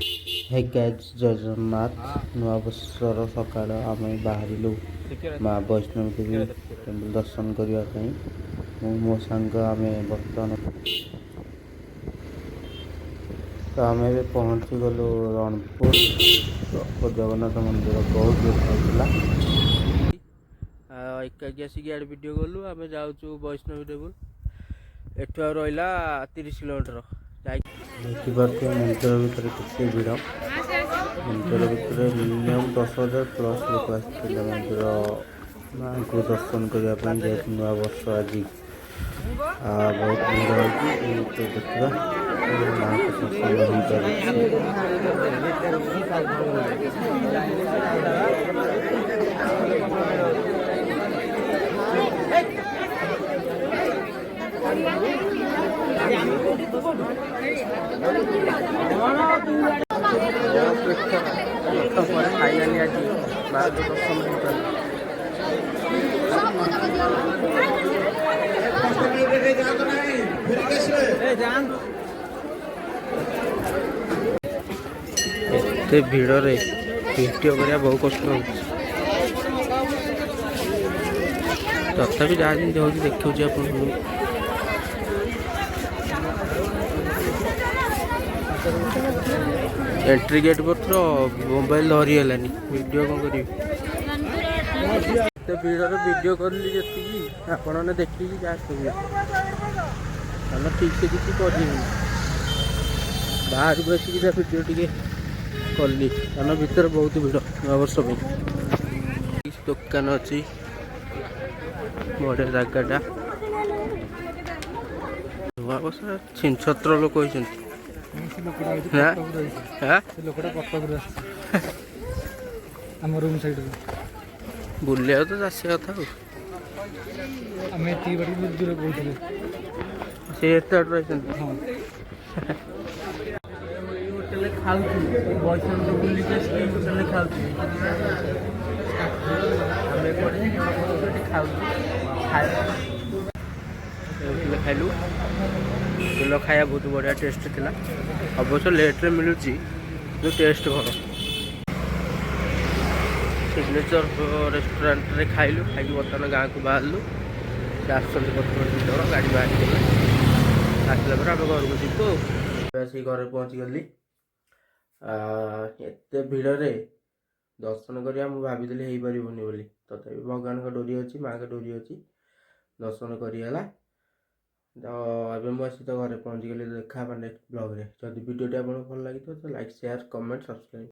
Hey guys जय जगन्नाथ नूआ वर्षर सकाळ आम बाहरिलु माँ वैष्णवी देवी टेम्पल दर्शन करने मो सांग आम बर्तमान तो आम ए पहुँची गलु रणपुर तो जगन्नाथ मंदिर बहुत भीड़ होता एकाकी आसिक इे भिड गलु आम जाऊँ वैष्णवी टेम्पल एठू रहा 30 किलोमीटर देखिपे मंदिर भितर केते भिड़ मंदिर भितर मिनिमम 10,000 प्लस लोक आसते मंदिर माँ को दर्शन करने जेहतु नुआ वर्ष आज बहुत भीड़ होगी तो देखा माँ को सत्संग फाइनाली आज माँ को दर्शन एते भीड़ रे वीडियो करने बहुत कष्ट हो तथापि जहाँ जमी हो देखा आप एंट्री गेट पर मोबाइल धरीगलानी वीडियो कौन करी भीड़ वीडियो करली जी आपने देखिए जहाँ सब ठीक से किसी कर बाहर को आसिक वीडियो टी कली कारण भर बहुत भीड़ नया वर्ष दुकान अच्छी बढ़िया जगटा नया वर्ष छिन छत्र लोक बुलिया तो आसा कथा से होटेल खाऊ वैष्णव बुलिक होटेल खाऊ खाइलु तेल खाया बहुत बढ़िया टेस्ट थिला अवश्य लेट्रे मिलूँ जो टेस्ट भल सिग्नेचर रेस्टोरेंट रे खाइलु खाई बर्तमान गाँव को बाहरलु आसुँच बर्तमान गाड़ी बाहर आसला आम घर को जीवु आसिक घर पहुँची गली एत भिड़ दर्शन करा भाई हो पारनि बोली तथापि भगवान का डोरी अच्छी माँ का डोरी अच्छी दर्शन करीगला तो अभी मुझे तो घर पहुँची गली देखा नेक्स्ट ब्लॉग रे जब वीडियो आपको भल लगी तो लाइक शेयर कमेंट सब्सक्राइब।